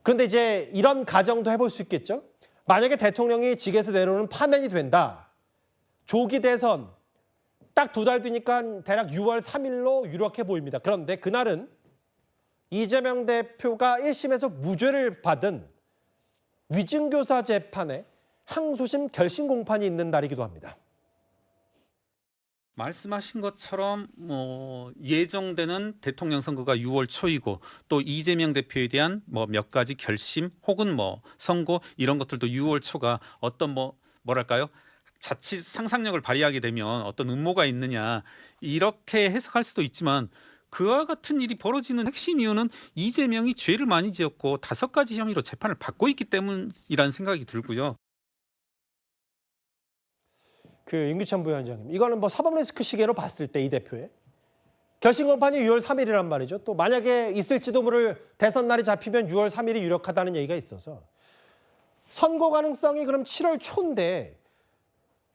그런데 이제 이런 가정도 해볼 수 있겠죠. 만약에 대통령이 직에서 내려오는 파면이 된다. 조기 대선 딱 2달 뒤니까 대략 6월 3일로 유력해 보입니다. 그런데 그날은 이재명 대표가 1심에서 무죄를 받은 위증교사 재판에 항소심 결심 공판이 있는 날이기도 합니다. 말씀하신 것처럼 예정되는 대통령 선거가 6월 초이고 또 이재명 대표에 대한 몇 가지 결심 혹은 선고 이런 것들도 6월 초가 어떤 뭐랄까요? 자칫 상상력을 발휘하게 되면 어떤 음모가 있느냐 이렇게 해석할 수도 있지만 그와 같은 일이 벌어지는 핵심 이유는 이재명이 죄를 많이 지었고 5가지 혐의로 재판을 받고 있기 때문이라는 생각이 들고요. 임기찬 부위원장님, 이거는 사법 리스크 시계로 봤을 때 이 대표의 결심 공판이 6월 3일이란 말이죠. 또 만약에 있을지도 모를 대선 날이 잡히면 6월 3일이 유력하다는 얘기가 있어서 선고 가능성이 그럼 7월 초인데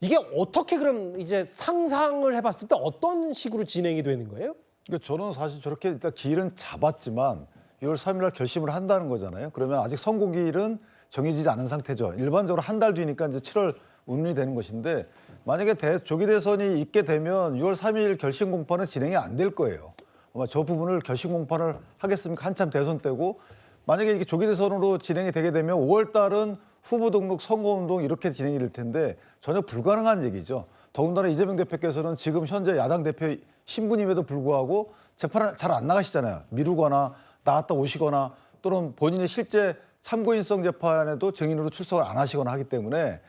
이게 어떻게 그럼 이제 상상을 해봤을 때 어떤 식으로 진행이 되는 거예요? 그러니까 저는 사실 저렇게 일단 기일은 잡았지만 6월 3일 날 결심을 한다는 거잖아요. 그러면 아직 선고기일은 정해지지 않은 상태죠. 일반적으로 한 달 뒤니까 이제 7월 운운이 되는 것인데 만약에 조기 대선이 있게 되면 6월 3일 결심 공판은 진행이 안 될 거예요. 아마 저 부분을 결심 공판을 하겠습니까? 한참 대선 때고 만약에 이게 조기 대선으로 진행이 되게 되면 5월 달은 후보 등록 선거운동 이렇게 진행이 될 텐데 전혀 불가능한 얘기죠. 더군다나 이재명 대표께서는 지금 현재 야당 대표 신분임에도 불구하고 재판을 잘 안 나가시잖아요. 미루거나 나갔다 오시거나 또는 본인의 실제 참고인성 재판에도 증인으로 출석을 안 하시거나 하기 때문에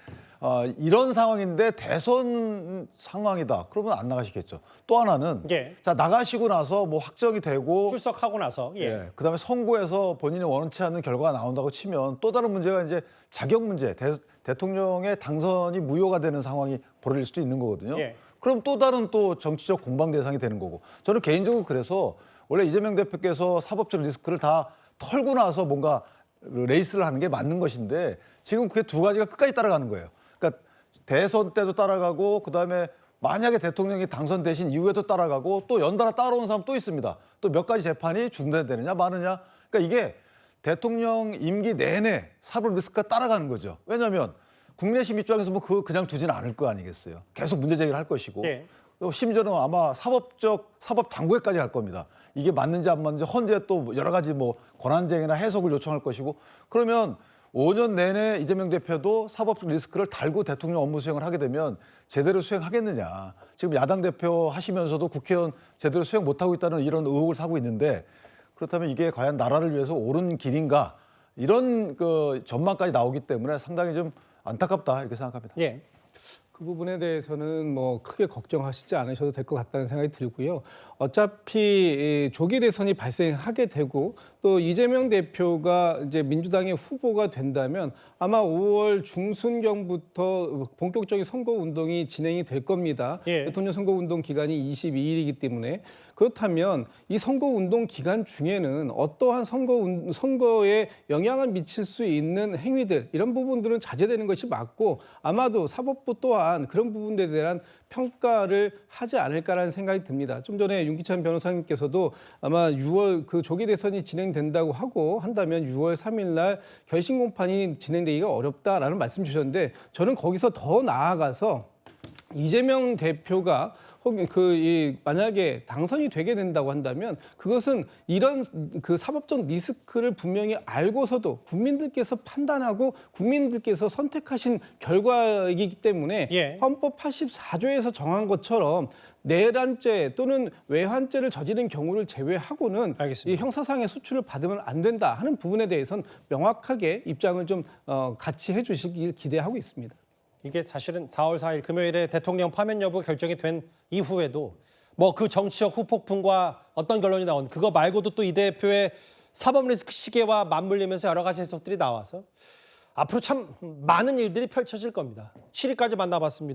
이런 상황인데 대선 상황이다. 그러면 안 나가시겠죠. 또 하나는 자 나가시고 나서 확정이 되고 출석하고 나서 그다음에 선고에서 본인이 원치 않는 결과가 나온다고 치면 또 다른 문제가 이제 자격 문제, 대통령의 당선이 무효가 되는 상황이 벌어질 수도 있는 거거든요. 그럼 또 다른 정치적 공방 대상이 되는 거고 저는 개인적으로 그래서 원래 이재명 대표께서 사법적 리스크를 다 털고 나서 뭔가 레이스를 하는 게 맞는 것인데 지금 그게 2가지가 끝까지 따라가는 거예요. 그러니까 대선 때도 따라가고 그다음에 만약에 대통령이 당선되신 이후에도 따라가고 또 연달아 따라오는 사람 또 있습니다. 또 몇 가지 재판이 중단되느냐 마느냐. 그러니까 이게 대통령 임기 내내 사법 리스크가 따라가는 거죠. 왜냐하면 국내심 입장에서 그냥 두지는 않을 거 아니겠어요. 계속 문제 제기를 할 것이고 또 심지어는 아마 사법 당국에까지 갈 겁니다. 이게 맞는지 안 맞는지 헌재 또 여러 가지 권한쟁의나 해석을 요청할 것이고 그러면 5년 내내 이재명 대표도 사법 리스크를 달고 대통령 업무 수행을 하게 되면 제대로 수행하겠느냐. 지금 야당 대표 하시면서도 국회의원 제대로 수행 못하고 있다는 이런 의혹을 사고 있는데 그렇다면 이게 과연 나라를 위해서 옳은 길인가 이런 전망까지 나오기 때문에 상당히 좀 안타깝다 이렇게 생각합니다. 그 부분에 대해서는 크게 걱정하시지 않으셔도 될 것 같다는 생각이 들고요. 어차피 조기 대선이 발생하게 되고 또 이재명 대표가 이제 민주당의 후보가 된다면 아마 5월 중순경부터 본격적인 선거 운동이 진행이 될 겁니다. 대통령 선거 운동 기간이 22일이기 때문에 그렇다면 이 선거 운동 기간 중에는 어떠한 선거에 영향을 미칠 수 있는 행위들 이런 부분들은 자제되는 것이 맞고 아마도 사법부 또한 그런 부분들에 대한 평가를 하지 않을까라는 생각이 듭니다. 좀 전에 윤기찬 변호사님께서도 아마 6월 조기 대선이 진행된다고 한다면 6월 3일 날 결심 공판이 진행되기가 어렵다라는 말씀 주셨는데 저는 거기서 더 나아가서 이재명 대표가 만약에 당선이 되게 된다고 한다면 그것은 이런 사법적 리스크를 분명히 알고서도 국민들께서 판단하고 국민들께서 선택하신 결과이기 때문에 헌법 84조에서 정한 것처럼 내란죄 또는 외환죄를 저지른 경우를 제외하고는 이 형사상의 소출을 받으면 안 된다 하는 부분에 대해서는 명확하게 입장을 좀 같이 해주시길 기대하고 있습니다. 이게 사실은 4월 4일 금요일에 대통령 파면 여부 결정이 된 이후에도 그 정치적 후폭풍과 어떤 결론이 나온 그거 말고도 또 이 대표의 사법 리스크 시계와 맞물리면서 여러 가지 해석들이 나와서 앞으로 참 많은 일들이 펼쳐질 겁니다. 7일까지 만나봤습니다.